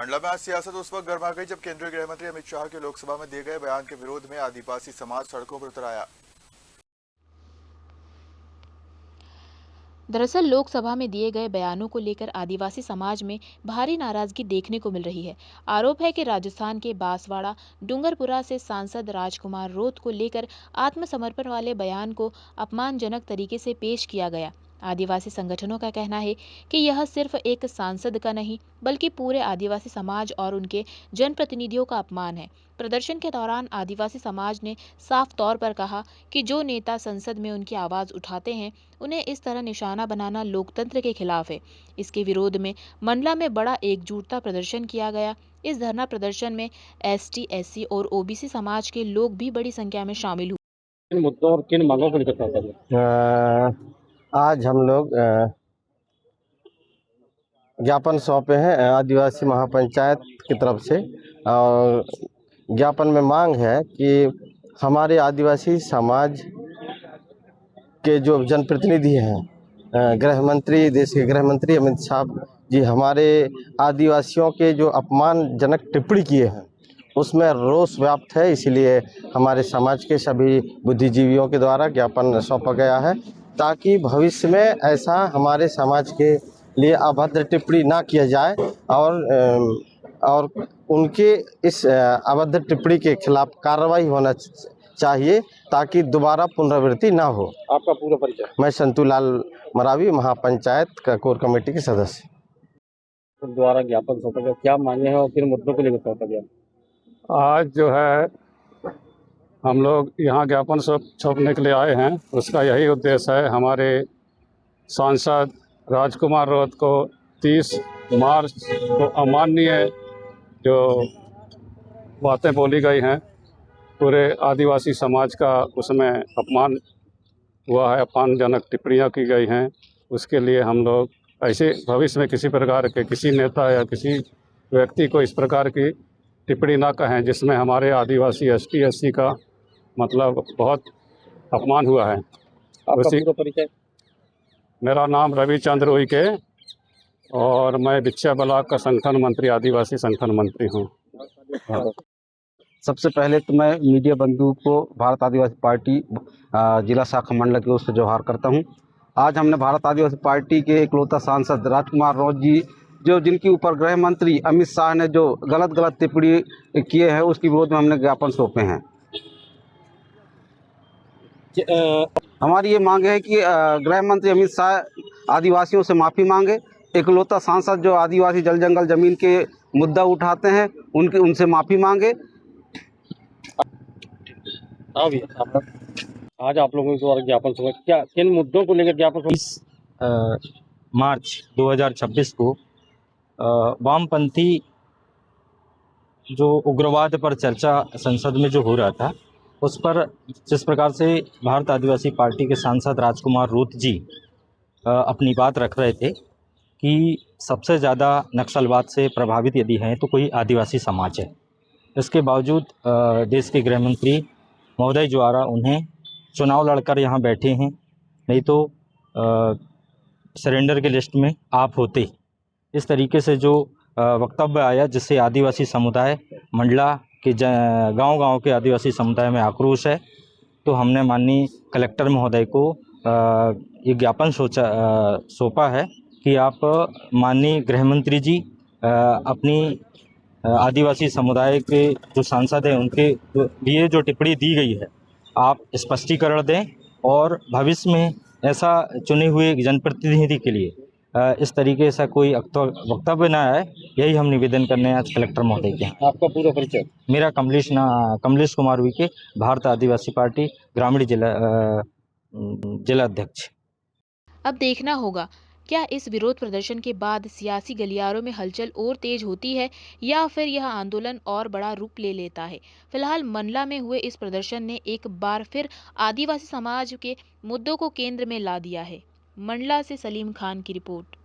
मंडला में आज सियासत उस वक्त गर्मा गई जब केंद्रीय गृह मंत्री अमित शाह के लोकसभा में दिए गए बयान के विरोध में आदिवासी समाज सड़कों पर उतर आया। दरअसल लोकसभा में दिए गए बयानों को लेकर आदिवासी समाज में भारी नाराजगी देखने को मिल रही है। आरोप है कि राजस्थान के बांसवाड़ा डूंगरपुरा से सांसद राजकुमार रोत को लेकर आत्मसमर्पण वाले बयान को अपमानजनक तरीके से पेश किया गया। आदिवासी संगठनों का कहना है कि यह सिर्फ एक सांसद का नहीं बल्कि पूरे आदिवासी समाज और उनके जनप्रतिनिधियों का अपमान है। प्रदर्शन के दौरान आदिवासी समाज ने साफ तौर पर कहा कि जो नेता संसद में उनकी आवाज उठाते हैं उन्हें इस तरह निशाना बनाना लोकतंत्र के खिलाफ है। इसके विरोध में मंडला में बड़ा एकजुटता प्रदर्शन किया गया। इस धरना प्रदर्शन में एसटी, एससी और ओबीसी समाज के लोग भी बड़ी संख्या में शामिल हुए। किन मुद्दों और किन मांगों को लेकर आज हम लोग ज्ञापन सौंपे हैं आदिवासी महापंचायत की तरफ से, और ज्ञापन में मांग है कि हमारे आदिवासी समाज के जो जनप्रतिनिधि हैं, गृह मंत्री, देश के गृह मंत्री अमित शाह जी हमारे आदिवासियों के जो अपमानजनक टिप्पणी किए हैं उसमें रोष व्याप्त है। इसीलिए हमारे समाज के सभी बुद्धिजीवियों के द्वारा ज्ञापन सौंपा गया है ताकि भविष्य में ऐसा हमारे समाज के लिए अभद्र टिप्पणी ना किया जाए और उनके इस अभद्र टिप्पणी के खिलाफ कार्रवाई होना चाहिए ताकि दोबारा पुनरावृत्ति ना हो। आपका पूरा परिचय? मैं संतूलाल मरावी, महापंचायत का कोर कमेटी के सदस्य। द्वारा ज्ञापन सौंपा गया, क्या मांगे हैं और किन मुद्दों को लेकर सौंपा गया? आज जो है हम लोग यहाँ ज्ञापन सौंपने के लिए आए हैं, उसका यही उद्देश्य है। हमारे सांसद राजकुमार रोत को 30 मार्च को अमाननीय जो बातें बोली गई हैं, पूरे आदिवासी समाज का उसमें अपमान हुआ है, अपमानजनक टिप्पणियाँ की गई हैं। उसके लिए हम लोग ऐसे भविष्य में किसी प्रकार के किसी नेता या किसी व्यक्ति को इस प्रकार की टिप्पणी ना कहें जिसमें हमारे आदिवासी एसटी, एससी का मतलब बहुत अपमान हुआ है। आपका पूरा परिचय? मेरा नाम रविचंद्र उइके और मैं बिच्छा ब्लॉक का संगठन मंत्री, आदिवासी संगठन मंत्री हूँ। सबसे पहले तो मैं मीडिया बंधु को भारत आदिवासी पार्टी जिला शाखा मंडल की ओर से जोहार करता हूँ। आज हमने भारत आदिवासी पार्टी के इकलौता सांसद राजकुमार रोत जी जिनके ऊपर गृह मंत्री अमित शाह ने जो गलत टिप्पणी किए हैं उसके विरोध में हमने ज्ञापन सौंपे हैं। हमारी ये मांग है कि गृह मंत्री अमित शाह आदिवासियों से माफ़ी मांगे। इकलौता सांसद जो आदिवासी जल जंगल जमीन के मुद्दा उठाते हैं उनसे माफ़ी मांगे। आज आप लोगों के द्वारा ज्ञापन सौंपा, क्या किन मुद्दों को लेकर ज्ञापन? 20 मार्च 2026 को वामपंथी जो उग्रवाद पर चर्चा संसद में जो हो रहा था उस पर जिस प्रकार से भारत आदिवासी पार्टी के सांसद राजकुमार रोत जी अपनी बात रख रहे थे कि सबसे ज़्यादा नक्सलवाद से प्रभावित यदि हैं तो कोई आदिवासी समाज है। इसके बावजूद देश के गृह मंत्री महोदय द्वारा उन्हें चुनाव लड़कर यहाँ बैठे हैं, नहीं तो सरेंडर के लिस्ट में आप होते। इस तरीके से जो वक्तव्य आया जिससे आदिवासी समुदाय मंडला के गांव-गांव के आदिवासी समुदाय में आक्रोश है, तो हमने माननीय कलेक्टर महोदय को ये ज्ञापन सौंपा है कि आप माननीय गृह मंत्री जी अपनी आदिवासी समुदाय के जो सांसद हैं उनके लिए जो टिप्पणी दी गई है आप स्पष्टीकरण दें और भविष्य में ऐसा चुने हुए जनप्रतिनिधि के लिए इस तरीके से कोई वक्तव्य न आए, यही हम निवेदन करने हैं आज कलेक्टर महोदय के। आपका पूरा परिचय? मेरा कमलेश कुमार उइके, भारत आदिवासी पार्टी ग्रामीण जिला अध्यक्ष। अब देखना होगा क्या इस विरोध प्रदर्शन के बाद सियासी गलियारों में हलचल और तेज होती है या फिर यह आंदोलन और बड़ा रूप ले लेता है। फिलहाल मंडला में हुए इस प्रदर्शन ने एक बार फिर आदिवासी समाज के मुद्दों को केंद्र में ला दिया है। मंडला से सलीम खान की रिपोर्ट।